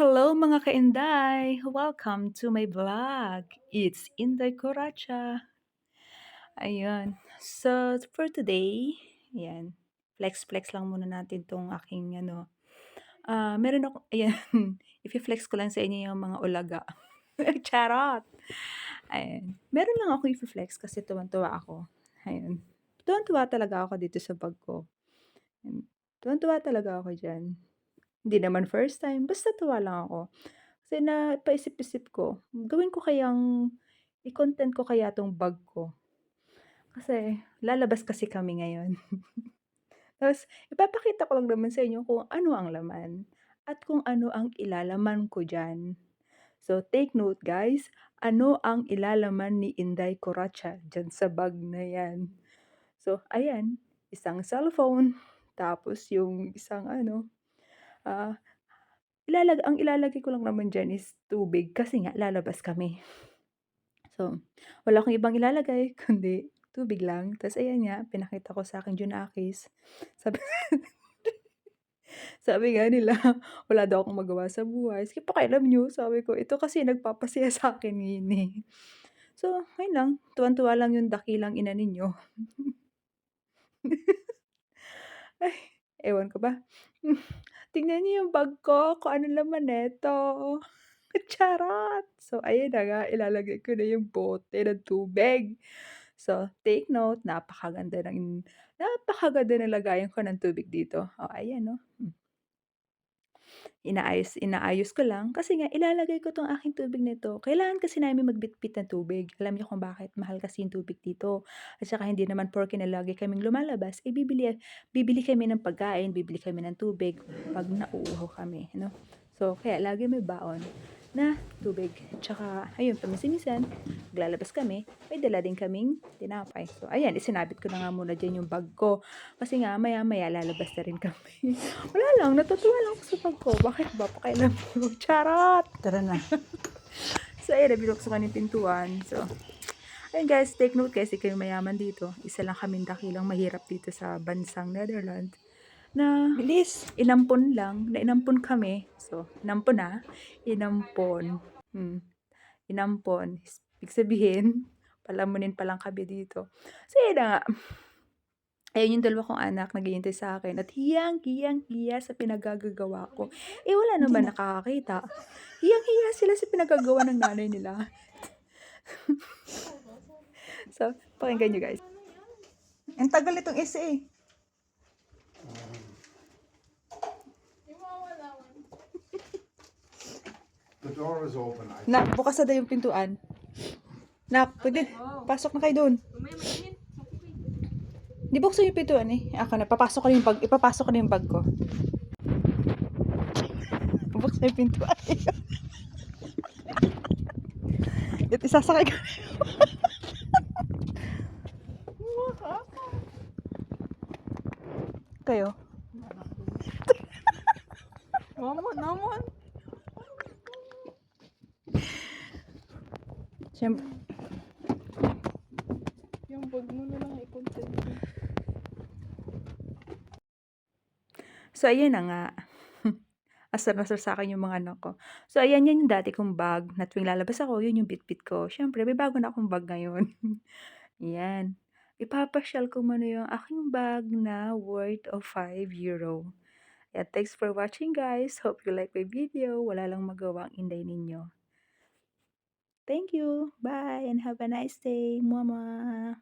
Hello mga kainday! Welcome to my vlog. It's Inday Coracha. Ayun. So, for today, ayan, flex-flex lang muna natin 'tong aking ano, meron ako ayan, ife-flex ko lang sa inyo yung mga ulaga. Charot! Ayan. Meron lang ako ife-flex kasi tuwang-tuwa ako. Ayun. Tuwang-tuwa talaga ako dito sa bag ko. Hmm, tuwang-tuwa talaga ako diyan. Hindi naman first time, basta tuwa lang ako. Kasi napaisip-isip ko, gawin ko kayang i-content ko kaya 'tong bag ko. Kasi lalabas kasi kami ngayon. Tapos ipapakita ko lang naman sa inyo kung ano ang laman at kung ano ang ilalaman ko diyan. So take note guys, ano ang ilalaman ni Inday Coracha diyan sa bag na 'yan. So ayan, isang cellphone, tapos yung isang ano, ah ang ilalagay ko lang naman diyan is tubig kasi nga lalabas kami. So, wala akong ibang ilalagay kundi tubig lang. Ta's ayan nga, pinakita ko sa aking Junakis. Sabi sabi nga nila, wala daw akong magawa sa buhay. Sige pakialam niyo, sabi ko. Ito kasi nagpapasaya sa'kin ngayon, eh. So, ayun lang, tuwang-tuwa lang yung dakilang ina ninyo. Ay, ewan ko ba. Tingnan niyo yung bag ko kung anong laman nito. Charot! So, ayun na nga, ilalagay ko na yung bote ng tubig. So, take note, napakaganda ng lagayan ko ng tubig dito. Oh, ayan, oh. Inaayos ko lang kasi nga ilalagay ko 'tong aking tubig nito. Kailangan kasi namin magbitbit ng tubig. Alam niyo kung bakit? Mahal kasi yung tubig dito. At saka hindi naman porke na lagi kaming lumalabas, eh, bibili kami ng pagkain, bibili kami ng tubig 'pag nauuhaw kami, 'no. So, kaya lagi may baon na tubig. Tsaka ayun, paminsan-minsan maglalabas kami, may dala din kaming tinapay. So, ayan, isinabit ko na nga muna diyan yung bag ko kasi nga maya-maya lalabas na rin kami. Wala lang, natutuwa lang ako sa bag ko. Bakit ba? Pakialam mo. Charot! Tara na. So, ayun, binuksan ko na yung pintuan. So, ayun guys, take note kasi kayo mayaman dito. Isa lang kaming dakilang mahirap dito sa bansang Netherlands na Bilis. inampon kami. So, inampon na, inampon. Hmm, inampon. Ibig sabihin, palamunin pa lang kami dito. So, yun na nga. Ayun yung dalawa kong anak naghihintay sa akin at hiyang-hiyang-hiya sa pinagagagawa ko. Eh, wala Hindi naman na. nakakakita. Hiyang-hiya sila sa pinagagawa ng nanay nila. So, pakinggan niyo guys. Ang tagal nitong isa eh. The door is open. Nak, bukas na daw yung pintuan. Nak, pwede. Pasok na kayo doon. Di buksan yung pintuan eh. Ako na, ipapasok ko na yung bag ko. Buksan yung pintuan. Ito, isasakay ko. Kayo. Mama naman. Siyempre. Yung bag mo na lang i-content. So, ayan na nga. Asar na asar sa'kin yung mga anak ko. So, ayan, yan yung dati kong bag na tuwing lalabas ako, yun yung bitbit ko. Siyempre, may bago na akong bag ngayon. Yan. Ipapasyal ko muna yung aking bag na worth of €5. Yeah, thanks for watching guys. Hope you like my video. Wala lang magawa ang inday ninyo. Thank you. Bye and have a nice day. Mama.